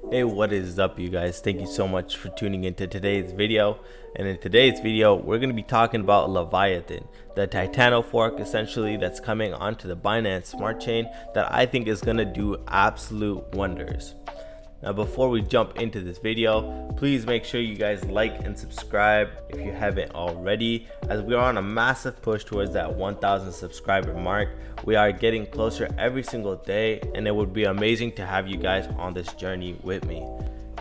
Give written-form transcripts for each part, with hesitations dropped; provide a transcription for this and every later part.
Hey, what is up, you guys? Thank you so much for tuning into today's video. And in today's video, we're going to be talking about Leviathan, the Titano fork essentially that's coming onto the Binance Smart Chain that I think is going to do absolute wonders. Now, before we jump into this video, please make sure you guys like and subscribe if you haven't already, as we are on a massive push towards that 1,000 subscriber mark. We are getting closer every single day, and it would be amazing to have you guys on this journey with me.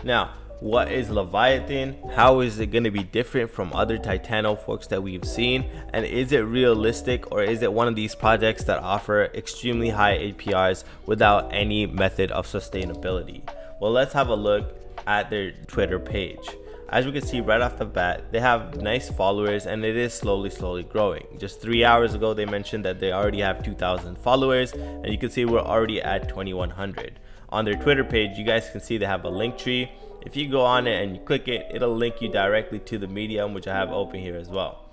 Now, what is Leviathan? How is it going to be different from other Titano forks that we've seen? And is it realistic, or is it one of these projects that offer extremely high APRs without any method of sustainability? Well, let's have a look at their Twitter page. As we can see right off the bat, they have nice followers and it is slowly growing. Just 3 hours ago, they mentioned that they already have 2,000 followers, and you can see we're already at 2,100. On their Twitter page, you guys can see they have a link tree. If you go on it and you click it, it'll link you directly to the Medium, which I have open here as well.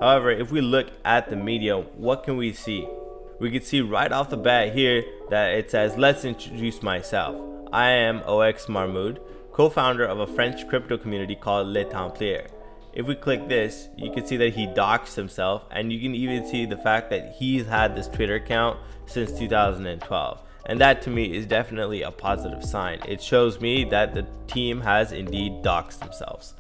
However, if we look at the Medium, what can we see? We can see right off the bat here that it says, "Let's introduce myself. I am OX Marmoud, co-founder of a French crypto community called Le Templier." If we click this, you can see that he doxed himself, and you can even see the fact that he's had this Twitter account since 2012. And that to me is definitely a positive sign. It shows me that the team has indeed doxed themselves.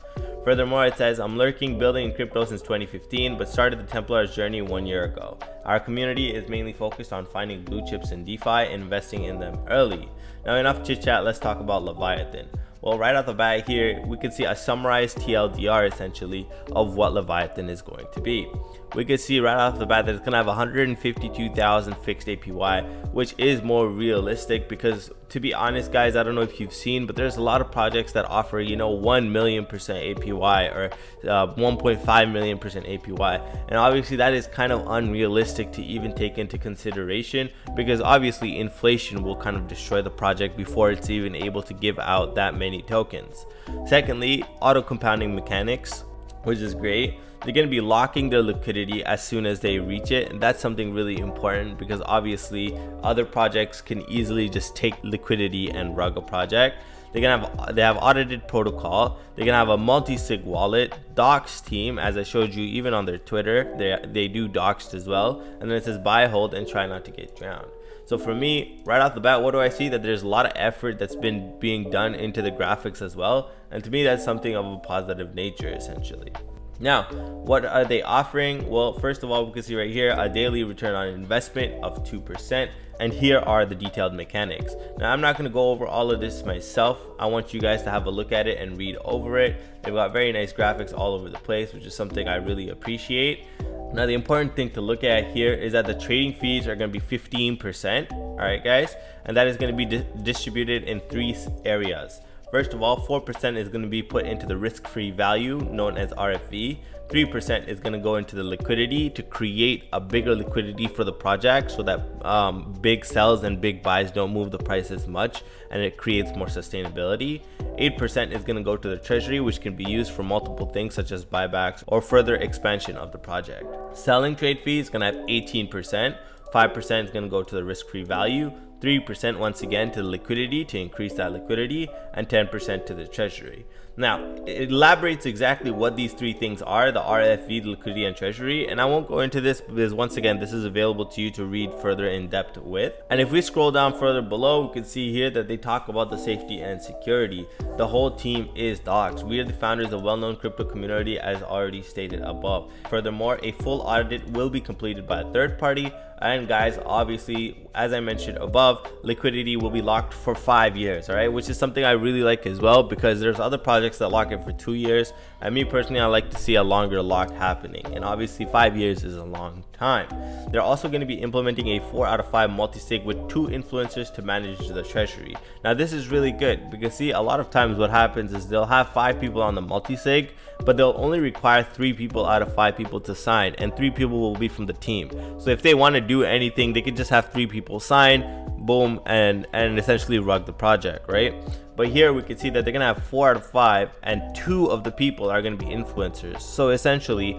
Furthermore, it says, "I'm lurking, building in crypto since 2015, but started the Templars journey 1 year ago. Our community is mainly focused on finding blue chips in DeFi and investing in them early." Now, enough chit chat, let's talk about Leviathan. Well, right off the bat here, we can see a summarized TLDR essentially of what Leviathan is going to be. We can see right off the bat that it's going to have 152,000 fixed APY, which is more realistic because, to be honest, guys, I don't know if you've seen, but there's a lot of projects that offer, 1 million% APY or 1.5 million% APY. And obviously that is kind of unrealistic to even take into consideration, because obviously inflation will kind of destroy the project before it's even able to give out that many tokens. Secondly, auto compounding mechanics, which is great. They're going to be locking their liquidity as soon as they reach it, and that's something really important because obviously other projects can easily just take liquidity and rug a project. They have audited protocol. They're gonna have a multi-sig wallet, Doxxed team, as I showed you even on their Twitter. They do Doxxed as well, and then it says buy, hold, and try not to get drowned. So for me, right off the bat, what do I see? That there's a lot of effort that's been being done into the graphics as well, and to me that's something of a positive nature essentially. Now, what are they offering? Well, first of all, we can see right here a daily return on investment of 2%, and here are the detailed mechanics. Now, I'm not going to go over all of this myself. I want you guys to have a look at it and read over it. They've got very nice graphics all over the place, which is something I really appreciate. Now, the important thing to look at here is that the trading fees are going to be 15%. All right, guys, and that is going to be distributed in 3 areas. First of all, 4% is going to be put into the risk-free value known as RFV. 3% is going to go into the liquidity to create a bigger liquidity for the project so that big sells and big buys don't move the price as much, and it creates more sustainability. 8% is going to go to the treasury, which can be used for multiple things such as buybacks or further expansion of the project. Selling trade fee is going to have 18%. 5% is going to go to the risk-free value, 3% once again to the liquidity to increase that liquidity, and 10% to the treasury. Now, it elaborates exactly what these 3 things are: the RFV, the liquidity, and treasury. And I won't go into this because once again, this is available to you to read further in depth with. And if we scroll down further below, we can see here that they talk about the safety and security. The whole team is doxxed. We are the founders of well-known crypto community, as already stated above. Furthermore, a full audit will be completed by a third party. And guys, obviously, as I mentioned above, liquidity will be locked for 5 years, all right, which is something I really like as well, because there's other projects that lock it for 2 years, and me personally, I like to see a longer lock happening, and obviously 5 years is a long time. They're also going to be implementing a 4 out of 5 multi-sig with 2 influencers to manage the treasury. Now, this is really good because see, a lot of times what happens is they'll have 5 people on the multi-sig, but they'll only require 3 people out of 5 people to sign, and 3 people will be from the team. So if they want to do anything, they could just have 3 people sign, boom, and essentially rug the project, right? But here we can see that they're gonna have 4 out of 5, and 2 of the people are gonna be influencers. So essentially,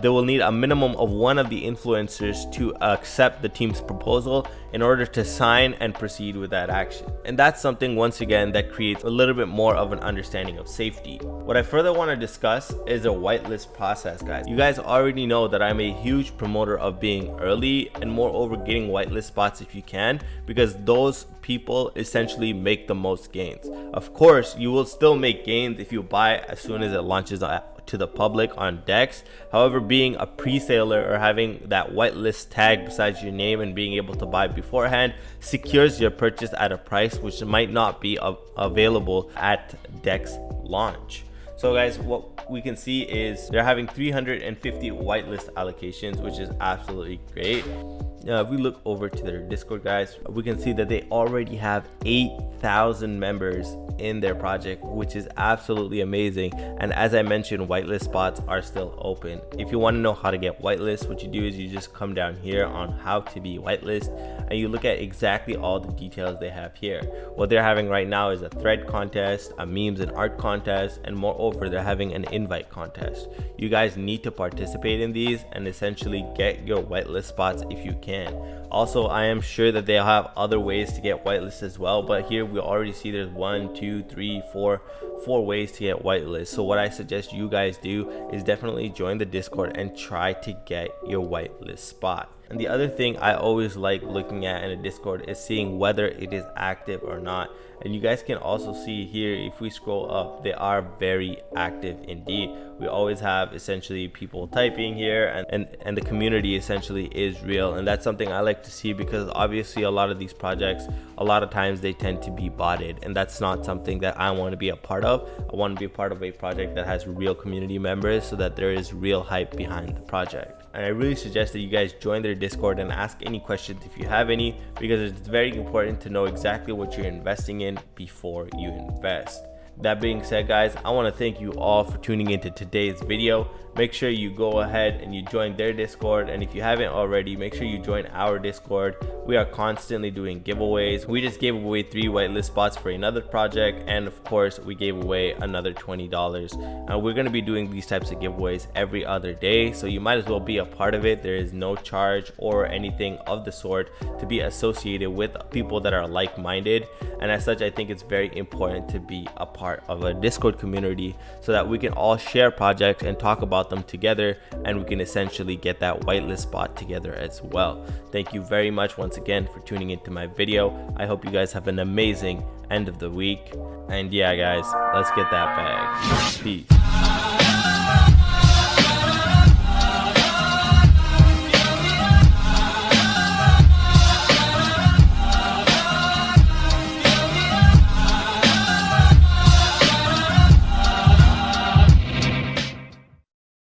they will need a minimum of one of the influencers to accept the team's proposal in order to sign and proceed with that action. And that's something, once again, that creates a little bit more of an understanding of safety. What I further want to discuss is a whitelist process, guys. You guys already know that I'm a huge promoter of being early and moreover getting whitelist spots if you can, because those people essentially make the most gains. Of course, you will still make gains if you buy as soon as it launches to the public on Doxxed. However, being a pre-saler or having that whitelist tag besides your name and being able to buy beforehand secures your purchase at a price which might not be available at Doxxed launch. So guys, what we can see is they're having 350 whitelist allocations, which is absolutely great. If we look over to their Discord, guys, we can see that they already have 8,000 members in their project, which is absolutely amazing. And as I mentioned, whitelist spots are still open. If you want to know how to get whitelist, what you do is you just come down here on how to be whitelist and you look at exactly all the details they have here. What they're having right now is a thread contest, a memes and art contest, and moreover they're having an invite contest. You guys need to participate in these and essentially get your whitelist spots if you can. Also, I am sure that they'll have other ways to get whitelist as well, but here we already see there's 1, 2, 3, 4 ways to get whitelist. So what I suggest you guys do is definitely join the Discord and try to get your whitelist spot. And the other thing I always like looking at in a Discord is seeing whether it is active or not. And you guys can also see here, if we scroll up, they are very active indeed. We always have essentially people typing here, and the community essentially is real. And that's something I like to see, because obviously a lot of these projects, a lot of times they tend to be botted, and that's not something that I want to be a part of. I want to be a part of a project that has real community members so that there is real hype behind the project. And I really suggest that you guys join their Discord and ask any questions if you have any, because it's very important to know exactly what you're investing in before you invest. That being said, guys, I want to thank you all for tuning into today's video. Make sure you go ahead and you join their Discord, and if you haven't already, make sure you join our Discord. We are constantly doing giveaways. We just gave away 3 whitelist spots for another project, and of course we gave away another $20. And we're going to be doing these types of giveaways every other day, so you might as well be a part of it. There is no charge or anything of the sort to be associated with people that are like-minded, and as such I think it's very important to be a part of a Discord community so that we can all share projects and talk about them together, and we can essentially get that whitelist spot together as well. Thank you very much once again for tuning into my video. I hope you guys have an amazing end of the week, and yeah guys, let's get that bag. Peace.